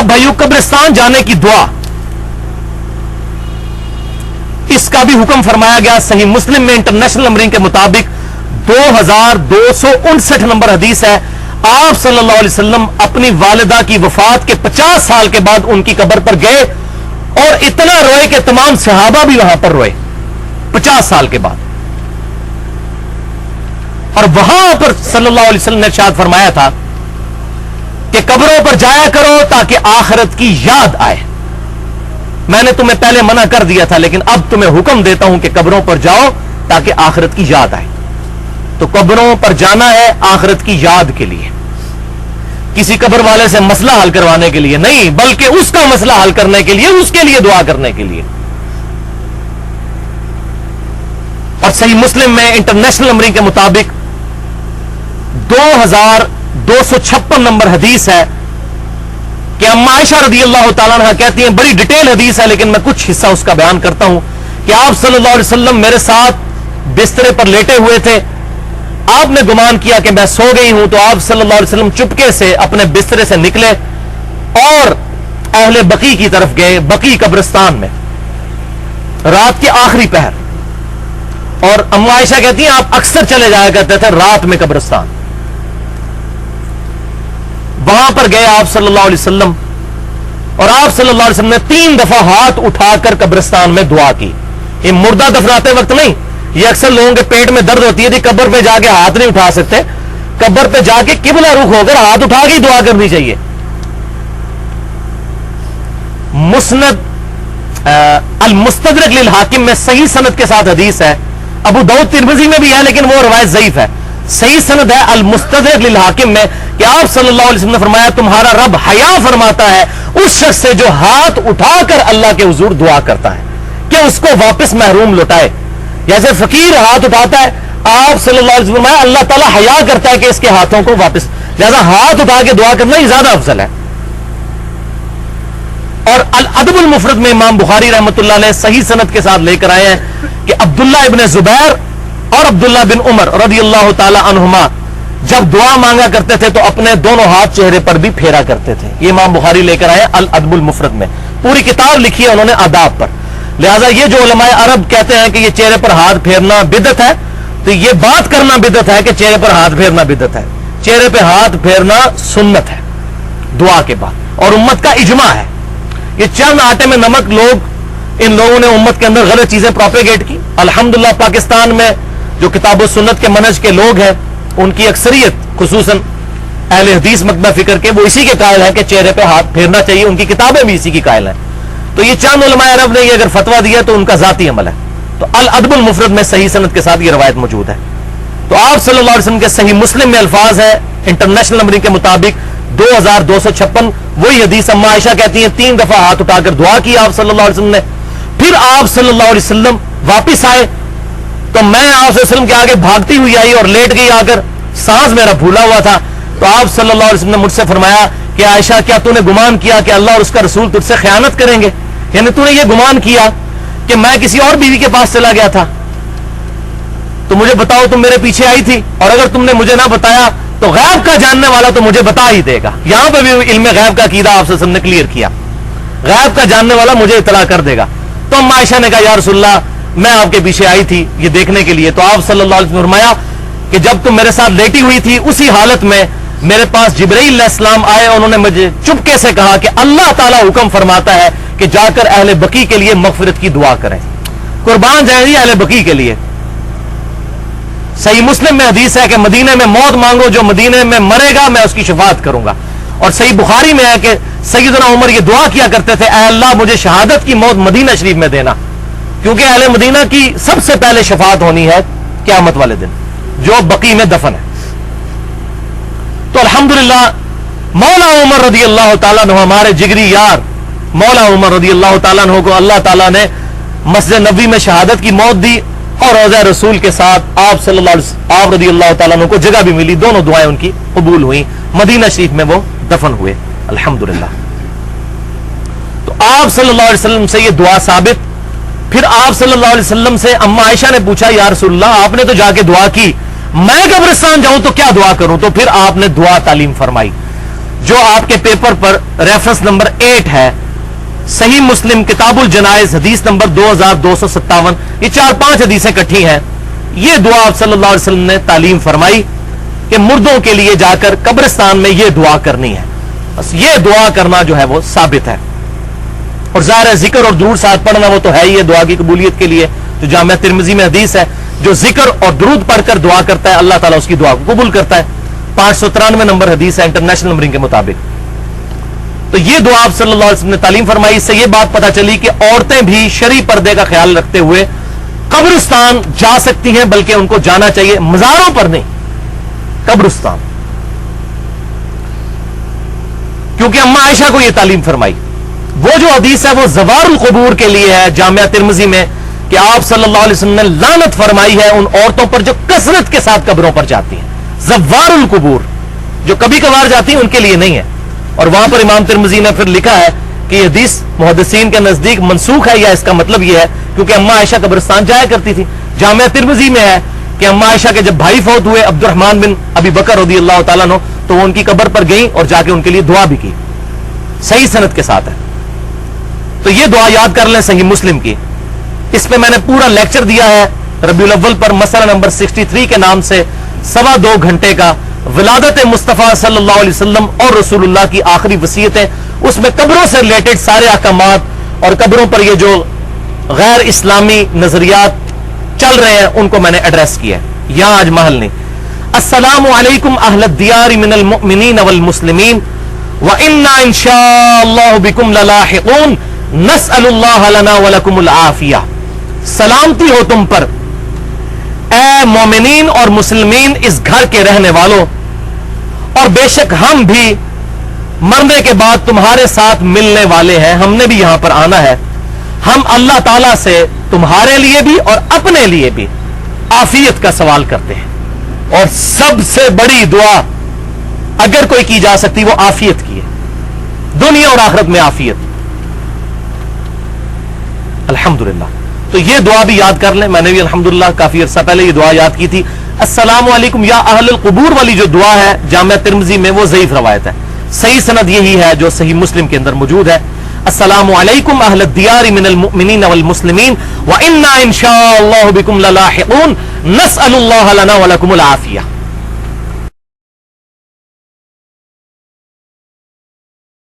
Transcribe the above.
اب بھائیو قبرستان جانے کی دعا، اس کا بھی حکم فرمایا گیا صحیح مسلم میں انٹرنیشنل نمبرنگ کے مطابق 2259 نمبر حدیث ہے. آپ صلی اللہ علیہ وسلم اپنی والدہ کی وفات کے 50 سال کے بعد ان کی قبر پر گئے اور اتنا روئے کہ تمام صحابہ بھی وہاں پر روئے 50 سال کے بعد. اور وہاں پر صلی اللہ علیہ وسلم نے ارشاد فرمایا تھا کہ قبروں پر جایا کرو تاکہ آخرت کی یاد آئے. میں نے تمہیں پہلے منع کر دیا تھا لیکن اب تمہیں حکم دیتا ہوں کہ قبروں پر جاؤ تاکہ آخرت کی یاد آئے. تو قبروں پر جانا ہے آخرت کی یاد کے لیے، کسی قبر والے سے مسئلہ حل کروانے کے لیے نہیں، بلکہ اس کا مسئلہ حل کرنے کے لیے، اس کے لیے دعا کرنے کے لیے. اور صحیح مسلم میں انٹرنیشنل نمبرنگ کے مطابق 2256 نمبر حدیث ہے کہ اما عائشہ رضی اللہ تعالیٰ عنہ کہتی ہیں، بڑی ڈیٹیل حدیث ہے لیکن میں کچھ حصہ اس کا بیان کرتا ہوں، کہ آپ صلی اللہ علیہ وسلم میرے ساتھ بسترے پر لیٹے ہوئے تھے. آپ نے گمان کیا کہ میں سو گئی ہوں، تو آپ صلی اللہ علیہ وسلم چپکے سے اپنے بسترے سے نکلے اور اہل بقی کی طرف گئے، بقی قبرستان میں رات کے آخری پہر. اور اما عائشہ کہتی ہیں آپ اکثر چلے جایا کرتے تھے رات میں قبرستان. وہاں پر گئے آپ صلی اللہ علیہ وسلم اور آپ صلی اللہ علیہ وسلم نے 3 دفعہ ہاتھ اٹھا کر قبرستان میں دعا کی. یہ مردہ دفناتے وقت نہیں، یہ اکثر لوگوں کے پیٹ میں درد ہوتی ہے تھی، قبر پہ جا کے ہاتھ نہیں اٹھا سکتے، قبر پہ جا کے قبلہ رخ ہو کر ہاتھ اٹھا کے دعا کرنی چاہیے. مسند المستدرک للحاکم میں صحیح سند کے ساتھ حدیث ہے، ابو داؤد ترمذی میں بھی ہے لیکن وہ روایت ضعیف ہے. صحیح سند ہے المستدرک للحاکم میں کہ آپ صلی اللہ علیہ وسلم نے فرمایا تمہارا رب حیا فرماتا ہے اس شخص سے جو ہاتھ اٹھا کر اللہ کے حضور دعا کرتا ہے کہ اس کو واپس محروم لوٹائے. جیسے فقیر ہاتھ اٹھاتا ہے، آپ صلی اللہ علیہ وسلم اللہ تعالیٰ حیا کرتا ہے کہ اس کے ہاتھوں کو واپس، لہذا ہاتھ اٹھا کے دعا کرنا ہی زیادہ افضل ہے. اور الادب المفرد میں امام بخاری رحمۃ اللہ علیہ صحیح سند کے ساتھ لے کر آئے ہیں کہ عبداللہ ابن زبیر اور عبداللہ بن عمر رضی اللہ تعالی عنہما جب دعا مانگا کرتے تھے تو اپنے دونوں ہاتھ چہرے پر بھی پھیرا کرتے تھے. یہ امام بخاری لے کر آئے الادب المفرد میں، پوری کتاب لکھی ہے انہوں نے آداب پر. لہذا یہ جو علماء عرب کہتے ہیں کہ یہ چہرے پر ہاتھ پھیرنا بدعت ہے، تو یہ بات کرنا بدعت ہے کہ چہرے پر ہاتھ پھیرنا بدعت ہے. چہرے پہ ہاتھ پھیرنا سنت ہے دعا کے بعد، اور امت کا اجماع ہے. یہ چند آٹے میں نمک لوگ، ان لوگوں نے امت کے اندر غلط چیزیں پروپیگیٹ کی. الحمدللہ پاکستان میں جو کتاب و سنت کے منہج کے لوگ ہیں ان کی اکثریت خصوصاً اہل حدیث مکتبہ فکر کے، وہ اسی کے قائل ہیں کہ چہرے پہ ہاتھ پھیرنا چاہیے، ان کی کتابیں بھی اسی کی قائل ہیں. تو یہ چند علماء عرب نے یہ اگر فتویٰ دیا تو ان کا ذاتی عمل ہے. تو الادب المفرد میں صحیح سند کے ساتھ یہ روایت موجود ہے. تو آپ صلی اللہ علیہ وسلم کے صحیح مسلم میں الفاظ ہے انٹرنیشنل نمبرنگ کے مطابق 2256، وہی حدیث اما عائشہ کہتی ہیں 3 دفعہ ہاتھ اٹھا کر دعا کی آپ صلی اللہ علیہ وسلم نے. پھر آپ صلی اللہ علیہ وسلم واپس آئے تو میں آپ صلی اللہ علیہ وسلم کے آگے بھاگتی ہوئی آئی اور لیٹ گئی آ کر، سانس میرا پھولا ہوا تھا. تو آپ صلی اللہ علیہ وسلم نے مجھ سے فرمایا کہ عائشہ کیا تو نے گمان کیا کہ اللہ اور اس کا رسول تجھ سے خیانت کریں گے؟ یعنی تو نے یہ گمان کیا کہ میں کسی اور بیوی کے پاس چلا گیا تھا؟ تو مجھے بتاؤ تم میرے پیچھے آئی تھی، اور اگر تم نے مجھے نہ بتایا تو غیب کا جاننے والا تو مجھے بتا ہی دے گا. یہاں پہ بھی علم غیب کا عقیدہ آپ صلی اللہ علیہ وسلم نے کلیئر کیا، غیب کا جاننے والا مجھے اطلاع کر دے گا. تو ام عائشہ نے کہا یا رسول اللہ میں آپ کے پیچھے آئی تھی یہ دیکھنے کے لیے. تو آپ صلی اللہ علیہ وسلم نے فرمایا کہ جب تم میرے ساتھ لیٹی ہوئی تھی اسی حالت میں میرے پاس جبرائیل علیہ السلام آئے، انہوں نے مجھے چپکے سے کہا کہ اللہ تعالیٰ حکم فرماتا ہے کہ جا کر اہل بقی کے لیے مغفرت کی دعا کریں. قربان جائیں گی اہل بقی کے لیے. صحیح مسلم میں حدیث ہے کہ مدینے میں موت مانگو، جو مدینے میں مرے گا میں اس کی شفاعت کروں گا. اور صحیح بخاری میں ہے کہ سیدنا عمر یہ دعا کیا کرتے تھے، اے اللہ مجھے شہادت کی موت مدینہ شریف میں دینا، کیونکہ اہل مدینہ کی سب سے پہلے شفاعت ہونی ہے قیامت والے دن جو بقی میں دفن ہے. تو الحمدللہ مولا عمر رضی اللہ تعالیٰ عنہ، ہمارے جگری یار مولا عمر رضی اللہ تعالیٰ عنہ کو اللہ تعالیٰ نے مسجد نبوی میں شہادت کی موت دی، اور روضہ رسول کے ساتھ آپ صلی اللہ علیہ وسلم آپ رضی اللہ تعالیٰ عنہ کو جگہ بھی ملی، دونوں دعائیں ان کی قبول ہوئیں، مدینہ شریف میں وہ دفن ہوئے الحمدللہ. تو آپ صلی اللہ علیہ وسلم سے یہ دعا ثابت. پھر آپ صلی اللہ علیہ وسلم سے اما عائشہ نے پوچھا یا رسول اللہ آپ نے تو جا کے دعا کی، میں قبرستان جاؤں تو کیا دعا کروں؟ تو پھر آپ نے دعا تعلیم فرمائی. جو آپ کے پیپر پر ریفرنس نمبر 8 ہے، صحیح مسلم کتاب الجنائز حدیث نمبر 2257، یہ 4-5 حدیثیں کٹھی ہیں. یہ دعا آپ صلی اللہ علیہ وسلم نے تعلیم فرمائی کہ مردوں کے لیے جا کر قبرستان میں یہ دعا کرنی ہے. بس یہ دعا کرنا جو ہے وہ ثابت ہے. اور ظاہر ہے ذکر اور درود ساتھ پڑھنا وہ تو ہے ہی ہے دعا کی قبولیت کے لیے. جو جامعہ ترمذی میں حدیث ہے، جو ذکر اور درود پڑھ کر دعا کرتا ہے اللہ تعالیٰ اس کی دعا کو قبول کرتا ہے. 593 نمبر حدیث ہے انٹرنیشنل نمبرنگ کے مطابق. تو یہ دعا آپ صلی اللہ علیہ وسلم نے تعلیم فرمائی. اس سے یہ بات پتہ چلی کہ عورتیں بھی شرعی پردے کا خیال رکھتے ہوئے قبرستان جا سکتی ہیں، بلکہ ان کو جانا چاہیے، مزاروں پر نہیں، قبرستان. کیونکہ اما عائشہ کو یہ تعلیم فرمائی. وہ جو حدیث ہے وہ زوار القبور کے لیے ہے جامعہ ترمذی میں، کہ آپ صلی اللہ علیہ وسلم نے لعنت فرمائی ہے ان عورتوں پر جو کثرت کے ساتھ قبروں پر جاتی ہیں. زوار القبور، جو کبھی کبھار جاتی ہیں ان کے لیے نہیں ہے. اور وہاں پر امام ترمذی نے پھر لکھا ہے کہ یہ حدیث محدثین کے نزدیک منسوخ ہے، یا اس کا مطلب یہ ہے کیونکہ اما عائشہ قبرستان جایا کرتی تھی. جامعہ ترمذی میں ہے کہ اما عائشہ کے جب بھائی فوت ہوئے عبد الرحمن بن ابی بکر رضی اللہ تعالیٰ عنہ، تو وہ ان کی قبر پر گئیں اور جا کے ان کے لیے دعا بھی کی. صحیح سند کے ساتھ ہے. تو یہ دعا یاد کر لیں صحیح مسلم کی. اس پہ میں نے پورا لیکچر دیا ہے ربیع الاول پر، مسئلہ نمبر 63 کے نام سے، 2.25 گھنٹے کا، ولادت مصطفیٰ صلی اللہ علیہ وسلم اور رسول اللہ کی آخری وصیتیں. اس میں قبروں سے ریلیٹڈ سارے احکامات اور قبروں پر یہ جو غیر اسلامی نظریات چل رہے ہیں ان کو میں نے ایڈریس کیا ہے. یہاں آج محل نہیں. السلام علیکم اہل الدیار من المؤمنین والمسلمین وَإِنَّا إِن شَاءَ اللَّهُ بِكُمْ لَلَاحِقُونَ نَسْأَلُ اللَّهَ لَنَا وَلَكُمُ الْعَافِيَةَ. سلامتی ہو تم پر اے مومنین اور مسلمین، اس گھر کے رہنے والوں، اور بے شک ہم بھی مرنے کے بعد تمہارے ساتھ ملنے والے ہیں، ہم نے بھی یہاں پر آنا ہے. ہم اللہ تعالیٰ سے تمہارے لیے بھی اور اپنے لیے بھی عافیت کا سوال کرتے ہیں. اور سب سے بڑی دعا اگر کوئی کی جا سکتی وہ عافیت کی ہے، دنیا اور آخرت میں عافیت. الحمدللہ. تو یہ دعا بھی یاد کر لیں. میں نے بھی الحمدللہ کافی عرصہ پہلے یہ دعا یاد کی تھی. السلام علیکم یا اہل القبور والی جو دعا ہے جامعہ ترمذی میں وہ ضعیف روایت ہے. صحیح سند یہی ہے جو صحیح مسلم کے اندر موجود ہے. السلام علیکم اہل الدیار من المؤمنین والمسلمین وَإِنَّا إِن شَاءَ اللَّهُ بِكُمْ لَلَاحِقُونَ نَسْأَلُ اللَّهَ لَنَا وَلَكُمُ الْعَافِيَةَ.